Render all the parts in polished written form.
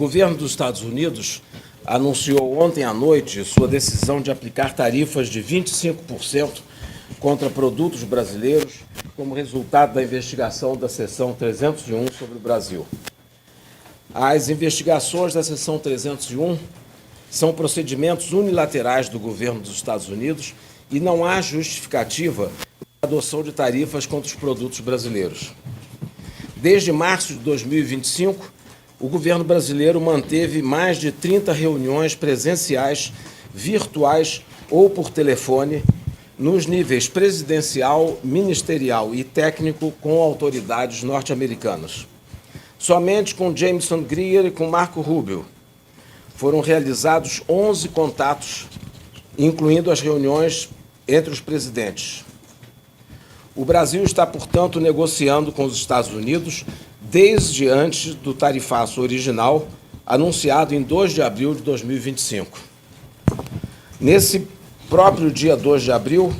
governo dos Estados Unidos anunciou ontem à noite sua decisão de aplicar tarifas de 25% contra produtos brasileiros como resultado da investigação da Seção 301 sobre o Brasil. As investigações da Seção 301 são procedimentos unilaterais do governo dos Estados Unidos e não há justificativa para a adoção de tarifas contra os produtos brasileiros. Desde março de 2025, o governo brasileiro manteve mais de 30 reuniões presenciais, virtuais ou por telefone, nos níveis presidencial, ministerial e técnico com autoridades norte-americanas. Somente com Jameson Greer e com Marco Rubio foram realizados 11 contatos, incluindo as reuniões entre os presidentes. O Brasil está, portanto, negociando com os Estados Unidos desde antes do tarifaço original, anunciado em 2 de abril de 2025. Nesse próprio dia 2 de abril,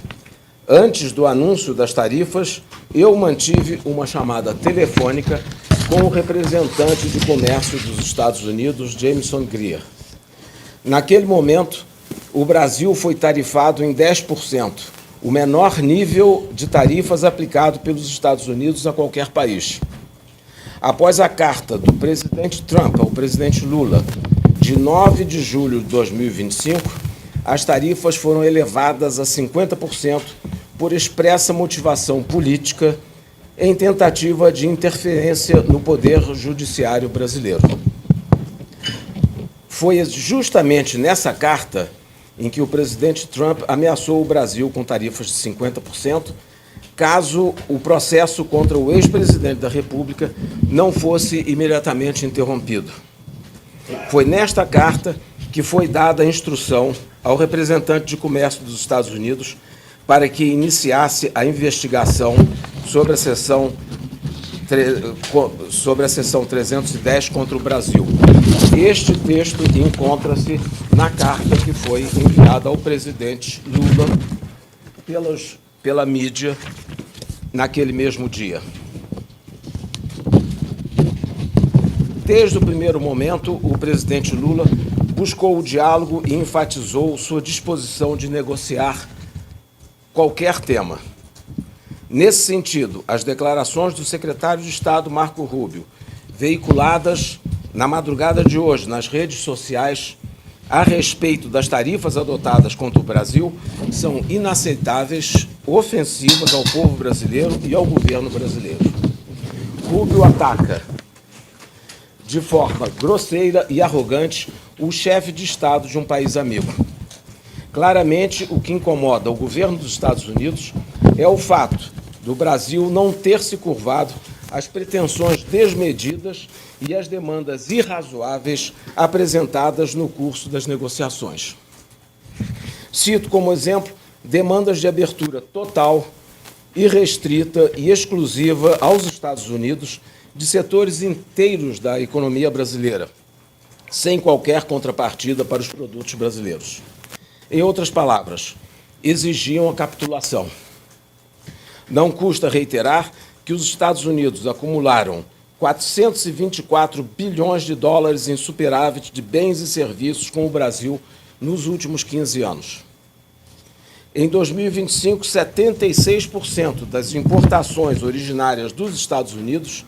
antes do anúncio das tarifas, eu mantive uma chamada telefônica com o representante de comércio dos Estados Unidos, Jameson Greer. Naquele momento, o Brasil foi tarifado em 10%, o menor nível de tarifas aplicado pelos Estados Unidos a qualquer país. Após a carta do presidente Trump ao presidente Lula, de 9 de julho de 2025, as tarifas foram elevadas a 50% por expressa motivação política em tentativa de interferência no poder judiciário brasileiro. Foi justamente nessa carta em que o presidente Trump ameaçou o Brasil com tarifas de 50%, caso o processo contra o ex-presidente da República não fosse imediatamente interrompido. Foi nesta carta que foi dada a instrução ao representante de comércio dos Estados Unidos para que iniciasse a investigação sobre a seção 310 contra o Brasil. Este texto encontra-se na carta que foi enviada ao presidente Lula pela mídia naquele mesmo dia. Desde o primeiro momento, o presidente Lula buscou o diálogo e enfatizou sua disposição de negociar qualquer tema. Nesse sentido, as declarações do secretário de Estado, Marco Rubio, veiculadas na madrugada de hoje nas redes sociais a respeito das tarifas adotadas contra o Brasil, são inaceitáveis, ofensivas ao povo brasileiro e ao governo brasileiro. Rubio ataca de forma grosseira e arrogante o chefe de Estado de um país amigo. Claramente, o que incomoda o governo dos Estados Unidos é o fato do Brasil não ter se curvado às pretensões desmedidas e às demandas irrazoáveis apresentadas no curso das negociações. Cito como exemplo demandas de abertura total, irrestrita e exclusiva aos Estados Unidos de setores inteiros da economia brasileira, sem qualquer contrapartida para os produtos brasileiros. Em outras palavras, exigiam a capitulação. Não custa reiterar que os Estados Unidos acumularam 424 bilhões de dólares em superávit de bens e serviços com o Brasil nos últimos 15 anos. Em 2025, 76% das importações originárias dos Estados Unidos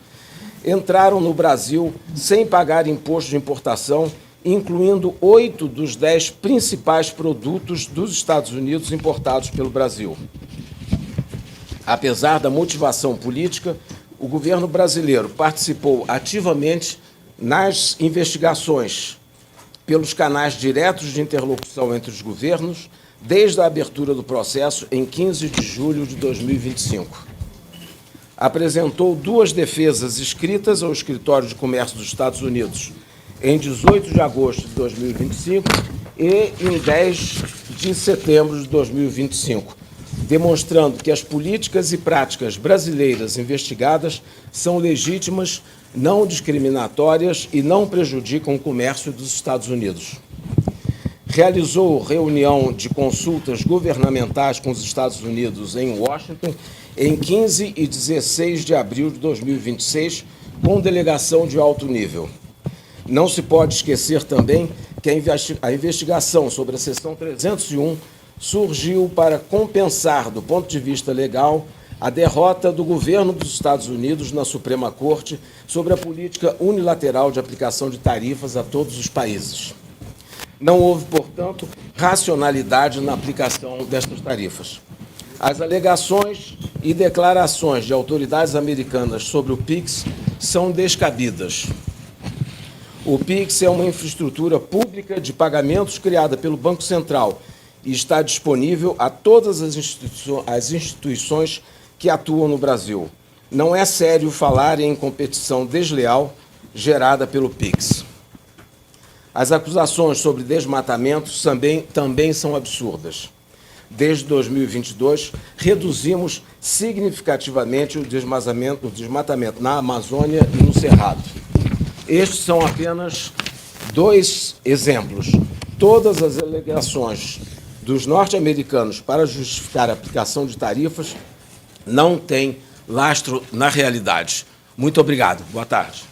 entraram no Brasil sem pagar imposto de importação, incluindo 8 dos 10 principais produtos dos Estados Unidos importados pelo Brasil. Apesar da motivação política, o governo brasileiro participou ativamente nas investigações pelos canais diretos de interlocução entre os governos, desde a abertura do processo em 15 de julho de 2025. Apresentou 2 defesas escritas ao Escritório de Comércio dos Estados Unidos em 18 de agosto de 2025 e em 10 de setembro de 2025, demonstrando que as políticas e práticas brasileiras investigadas são legítimas, não discriminatórias e não prejudicam o comércio dos Estados Unidos. Realizou reunião de consultas governamentais com os Estados Unidos em Washington em 15 e 16 de abril de 2026, com delegação de alto nível. Não se pode esquecer também que a investigação sobre a seção 301 surgiu para compensar, do ponto de vista legal, a derrota do governo dos Estados Unidos na Suprema Corte sobre a política unilateral de aplicação de tarifas a todos os países. Não houve, portanto, racionalidade na aplicação destas tarifas. As alegações e declarações de autoridades americanas sobre o PIX são descabidas. O PIX é uma infraestrutura pública de pagamentos criada pelo Banco Central e está disponível a todas as instituições que atuam no Brasil. Não é sério falar em competição desleal gerada pelo PIX. As acusações sobre desmatamento também são absurdas. Desde 2022, reduzimos significativamente o desmatamento na Amazônia e no Cerrado. Estes são apenas 2 exemplos. Todas as alegações dos norte-americanos para justificar a aplicação de tarifas não têm lastro na realidade. Muito obrigado. Boa tarde.